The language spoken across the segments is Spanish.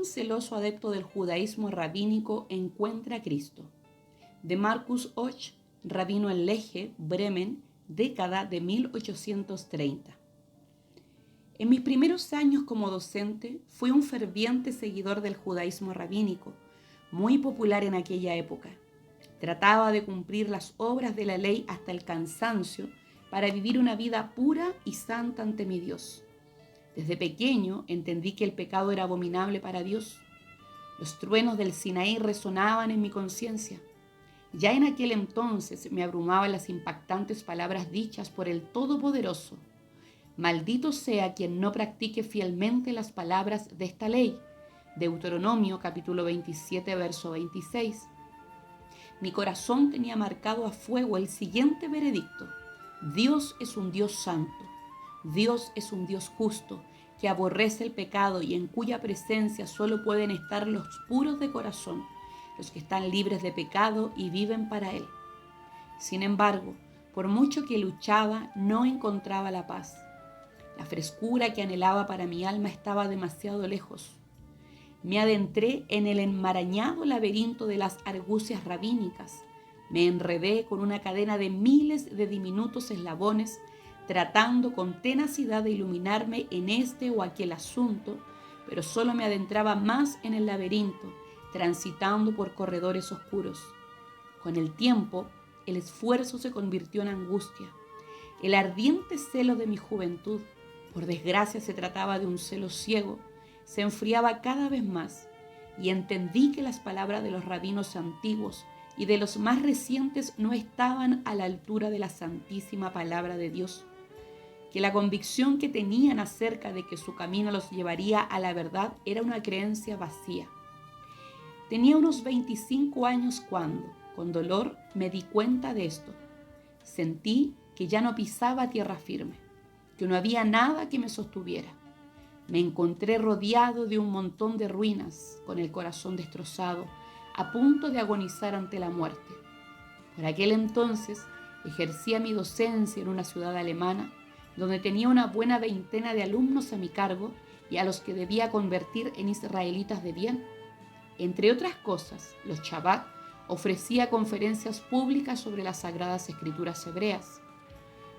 un celoso adepto del judaísmo rabínico encuentra a Cristo. De Marcus Och, rabino en Leje, Bremen, década de 1830. En mis primeros años como docente, fui un ferviente seguidor del judaísmo rabínico, muy popular en aquella época. Trataba de cumplir las obras de la ley hasta el cansancio para vivir una vida pura y santa ante mi Dios. Desde pequeño entendí que el pecado era abominable para Dios. Los truenos del Sinaí resonaban en mi conciencia. Ya en aquel entonces me abrumaban las impactantes palabras dichas por el Todopoderoso. Maldito sea quien no practique fielmente las palabras de esta ley. Deuteronomio capítulo 27, verso 26. Mi corazón tenía marcado a fuego el siguiente veredicto: Dios es un Dios santo. Dios es un Dios justo, que aborrece el pecado y en cuya presencia solo pueden estar los puros de corazón, los que están libres de pecado y viven para Él. Sin embargo, por mucho que luchaba, no encontraba la paz. La frescura que anhelaba para mi alma estaba demasiado lejos. Me adentré en el enmarañado laberinto de las argucias rabínicas. Me enredé con una cadena de miles de diminutos eslabones, tratando con tenacidad de iluminarme en este o aquel asunto, pero solo me adentraba más en el laberinto, transitando por corredores oscuros. Con el tiempo, el esfuerzo se convirtió en angustia. El ardiente celo de mi juventud, por desgracia se trataba de un celo ciego, se enfriaba cada vez más, y entendí que las palabras de los rabinos antiguos y de los más recientes no estaban a la altura de la santísima palabra de Dios, que la convicción que tenían acerca de que su camino los llevaría a la verdad era una creencia vacía. Tenía unos 25 años cuando, con dolor, me di cuenta de esto. Sentí que ya no pisaba tierra firme, que no había nada que me sostuviera. Me encontré rodeado de un montón de ruinas, con el corazón destrozado, a punto de agonizar ante la muerte. Por aquel entonces ejercía mi docencia en una ciudad alemana, donde tenía una buena veintena de alumnos a mi cargo y a los que debía convertir en israelitas de bien. Entre otras cosas, los Shabbat ofrecía conferencias públicas sobre las sagradas escrituras hebreas.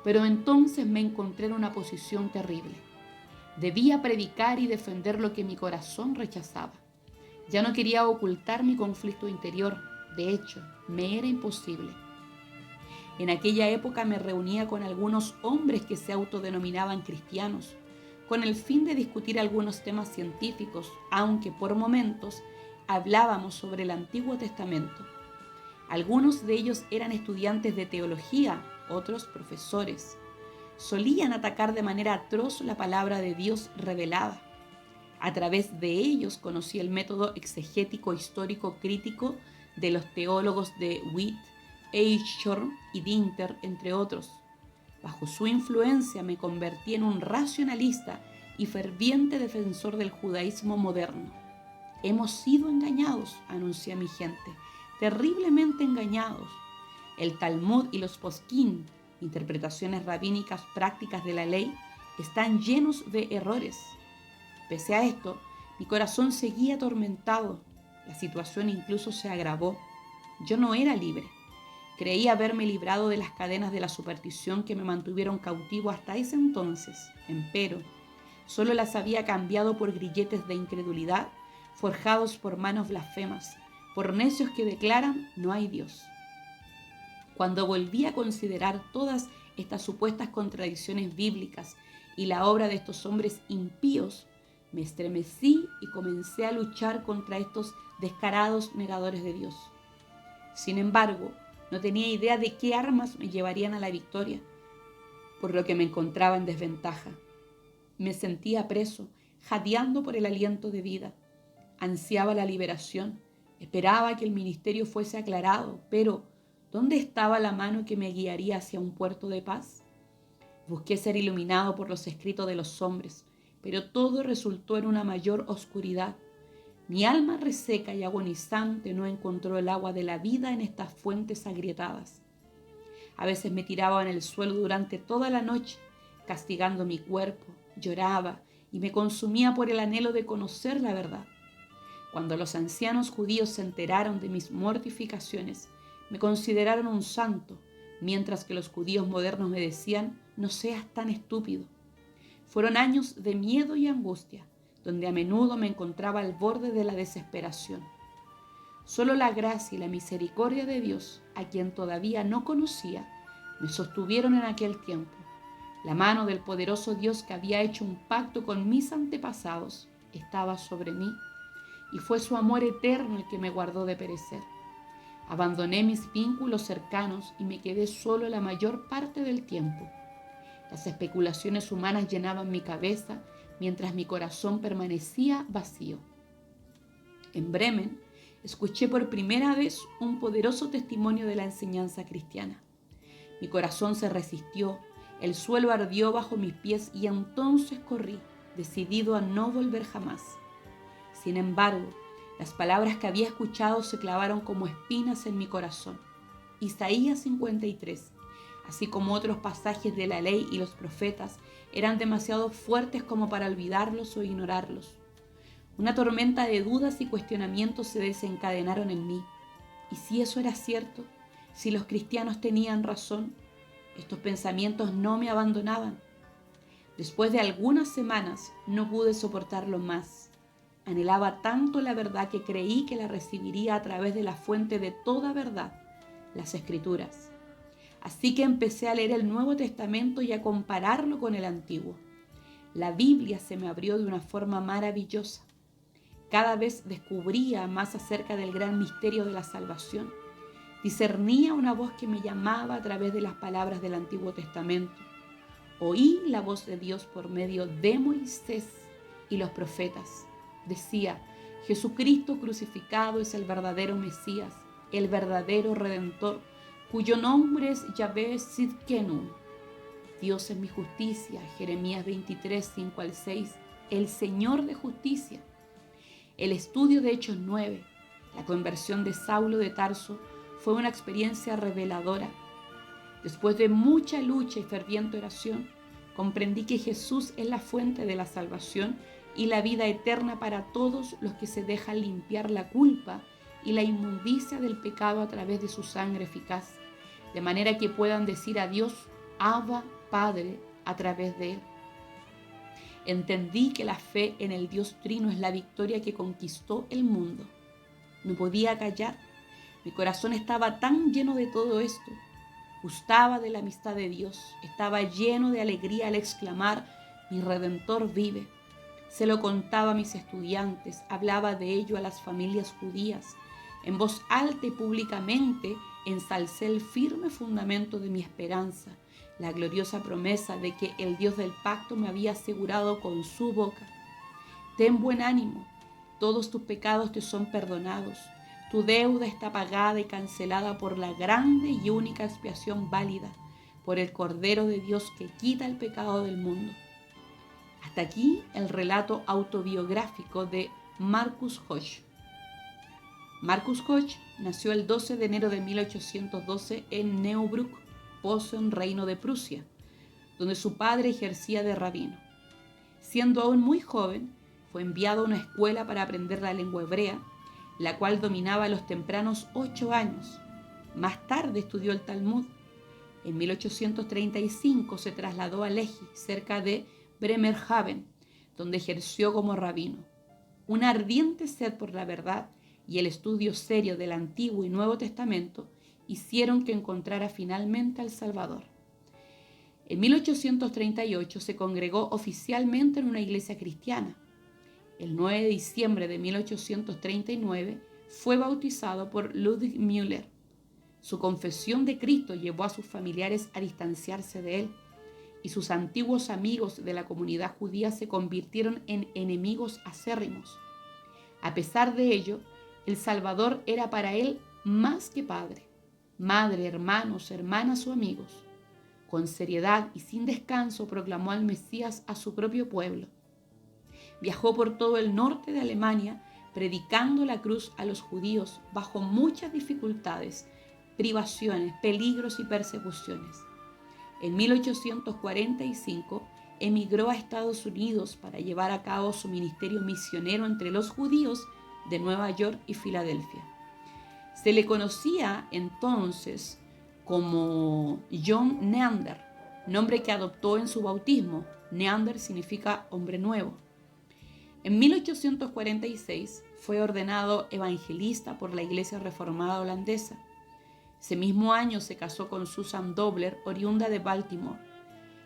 Pero entonces me encontré en una posición terrible. Debía predicar y defender lo que mi corazón rechazaba. Ya no quería ocultar mi conflicto interior. De hecho, me era imposible. En aquella época me reunía con algunos hombres que se autodenominaban cristianos, con el fin de discutir algunos temas científicos, aunque por momentos hablábamos sobre el Antiguo Testamento. Algunos de ellos eran estudiantes de teología, otros profesores. Solían atacar de manera atroz la palabra de Dios revelada. A través de ellos conocí el método exegético histórico crítico de los teólogos de Witt, Eichhorn y Dinter, entre otros. Bajo su influencia me convertí en un racionalista y ferviente defensor del judaísmo moderno. Hemos sido engañados, anuncié a mi gente, terriblemente engañados. El Talmud y los Posquín, interpretaciones rabínicas prácticas de la ley, están llenos de errores. Pese a esto, mi corazón seguía atormentado. La situación incluso se agravó. Yo no era libre. Creí haberme librado de las cadenas de la superstición que me mantuvieron cautivo hasta ese entonces. Empero, solo las había cambiado por grilletes de incredulidad forjados por manos blasfemas, por necios que declaran no hay Dios. Cuando volví a considerar todas estas supuestas contradicciones bíblicas y la obra de estos hombres impíos, me estremecí y comencé a luchar contra estos descarados negadores de Dios. Sin embargo, no tenía idea de qué armas me llevarían a la victoria, por lo que me encontraba en desventaja. Me sentía preso, jadeando por el aliento de vida. Ansiaba la liberación, esperaba que el ministerio fuese aclarado, pero ¿dónde estaba la mano que me guiaría hacia un puerto de paz? Busqué ser iluminado por los escritos de los hombres, pero todo resultó en una mayor oscuridad. Mi alma reseca y agonizante no encontró el agua de la vida en estas fuentes agrietadas. A veces me tiraba en el suelo durante toda la noche, castigando mi cuerpo, lloraba y me consumía por el anhelo de conocer la verdad. Cuando los ancianos judíos se enteraron de mis mortificaciones, me consideraron un santo, mientras que los judíos modernos me decían: no seas tan estúpido. Fueron años de miedo y angustia, donde a menudo me encontraba al borde de la desesperación. Solo la gracia y la misericordia de Dios, a quien todavía no conocía, me sostuvieron en aquel tiempo. La mano del poderoso Dios, que había hecho un pacto con mis antepasados, estaba sobre mí, y fue su amor eterno el que me guardó de perecer. Abandoné mis vínculos cercanos y me quedé solo la mayor parte del tiempo. Las especulaciones humanas llenaban mi cabeza mientras mi corazón permanecía vacío. En Bremen, escuché por primera vez un poderoso testimonio de la enseñanza cristiana. Mi corazón se resistió, el suelo ardió bajo mis pies y entonces corrí, decidido a no volver jamás. Sin embargo, las palabras que había escuchado se clavaron como espinas en mi corazón. Isaías 53, así como otros pasajes de la ley y los profetas, eran demasiado fuertes como para olvidarlos o ignorarlos. Una tormenta de dudas y cuestionamientos se desencadenaron en mí. ¿Y si eso era cierto? ¿Si los cristianos tenían razón? Estos pensamientos no me abandonaban. Después de algunas semanas no pude soportarlo más. Anhelaba tanto la verdad que creí que la recibiría a través de la fuente de toda verdad, las Escrituras. Así que empecé a leer el Nuevo Testamento y a compararlo con el Antiguo. La Biblia se me abrió de una forma maravillosa. Cada vez descubría más acerca del gran misterio de la salvación. Discernía una voz que me llamaba a través de las palabras del Antiguo Testamento. Oí la voz de Dios por medio de Moisés y los profetas. Decía: Jesucristo crucificado es el verdadero Mesías, el verdadero Redentor, cuyo nombre es Yahvé Sidkenu. Dios es mi justicia, Jeremías 23, 5 al 6, el Señor de justicia. El estudio de Hechos 9, la conversión de Saulo de Tarso, fue una experiencia reveladora. Después de mucha lucha y ferviente oración, comprendí que Jesús es la fuente de la salvación y la vida eterna para todos los que se dejan limpiar la culpa y la inmundicia del pecado a través de su sangre eficaz, de manera que puedan decir a Dios: Abba, Padre, a través de Él. Entendí que la fe en el Dios Trino es la victoria que conquistó el mundo. No podía callar. Mi corazón estaba tan lleno de todo esto. Gustaba de la amistad de Dios. Estaba lleno de alegría al exclamar: mi Redentor vive. Se lo contaba a mis estudiantes, hablaba de ello a las familias judías. En voz alta y públicamente ensalcé el firme fundamento de mi esperanza, la gloriosa promesa de que el Dios del pacto me había asegurado con su boca. Ten buen ánimo, todos tus pecados te son perdonados. Tu deuda está pagada y cancelada por la grande y única expiación válida, por el Cordero de Dios que quita el pecado del mundo. Hasta aquí el relato autobiográfico de Marcus Hoch. Marcus Hoch nació el 12 de enero de 1812 en Neubrück, Posen, Reino de Prusia, donde su padre ejercía de rabino. Siendo aún muy joven, fue enviado a una escuela para aprender la lengua hebrea, la cual dominaba a los tempranos 8 años. Más tarde estudió el Talmud. En 1835 se trasladó a Lehi, cerca de Bremerhaven, donde ejerció como rabino. Una ardiente sed por la verdad y el estudio serio del Antiguo y Nuevo Testamento hicieron que encontrara finalmente al Salvador. En 1838 se congregó oficialmente en una iglesia cristiana. El 9 de diciembre de 1839 fue bautizado por Ludwig Müller. Su confesión de Cristo llevó a sus familiares a distanciarse de él, y sus antiguos amigos de la comunidad judía se convirtieron en enemigos acérrimos. A pesar de ello, el Salvador era para él más que padre, madre, hermanos, hermanas o amigos. Con seriedad y sin descanso proclamó al Mesías a su propio pueblo. Viajó por todo el norte de Alemania, predicando la cruz a los judíos bajo muchas dificultades, privaciones, peligros y persecuciones. En 1845 emigró a Estados Unidos para llevar a cabo su ministerio misionero entre los judíos de Nueva York y Filadelfia. Se le conocía entonces como John Neander, nombre que adoptó en su bautismo. Neander significa hombre nuevo. En 1846 fue ordenado evangelista por la Iglesia Reformada Holandesa. Ese mismo año se casó con Susan Dobler, oriunda de Baltimore.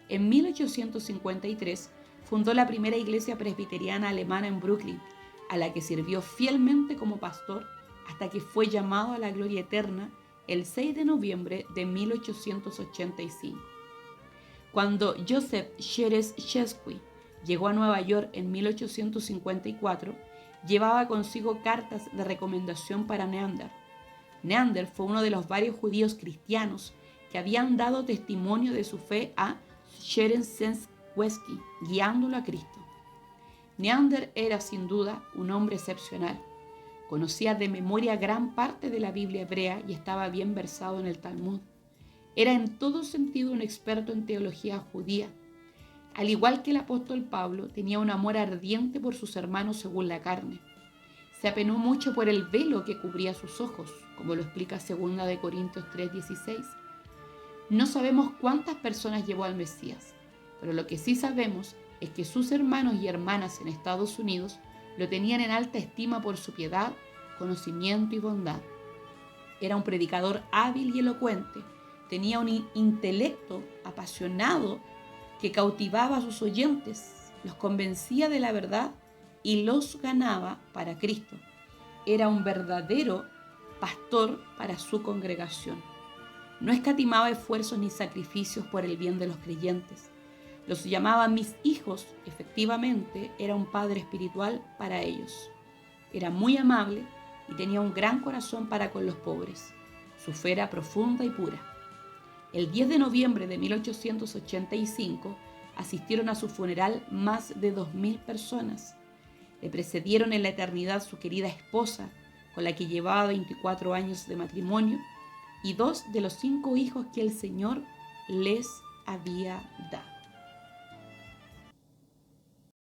En 1853 fundó la primera iglesia presbiteriana alemana en Brooklyn, a la que sirvió fielmente como pastor hasta que fue llamado a la gloria eterna el 6 de noviembre de 1885. Cuando Joseph Czereszewski llegó a Nueva York en 1854, llevaba consigo cartas de recomendación para Neander. Neander fue uno de los varios judíos cristianos que habían dado testimonio de su fe a Czereszewski, guiándolo a Cristo. Neander era sin duda un hombre excepcional. Conocía de memoria gran parte de la Biblia hebrea y estaba bien versado en el Talmud. Era en todo sentido un experto en teología judía. Al igual que el apóstol Pablo, tenía un amor ardiente por sus hermanos según la carne. Se apenó mucho por el velo que cubría sus ojos, como lo explica 2 Corintios 3:16. No sabemos cuántas personas llevó al Mesías, pero lo que sí sabemos es que sus hermanos y hermanas en Estados Unidos lo tenían en alta estima por su piedad, conocimiento y bondad. Era un predicador hábil y elocuente, tenía un intelecto apasionado que cautivaba a sus oyentes, los convencía de la verdad y los ganaba para Cristo. Era un verdadero pastor para su congregación. No escatimaba esfuerzos ni sacrificios por el bien de los creyentes. Los llamaba mis hijos. Efectivamente, era un padre espiritual para ellos. Era muy amable y tenía un gran corazón para con los pobres. Su fe era profunda y pura. El 10 de noviembre de 1885 asistieron a su funeral más de 2.000 personas. Le precedieron en la eternidad su querida esposa, con la que llevaba 24 años de matrimonio, y 2 de los 5 hijos que el Señor les había dado.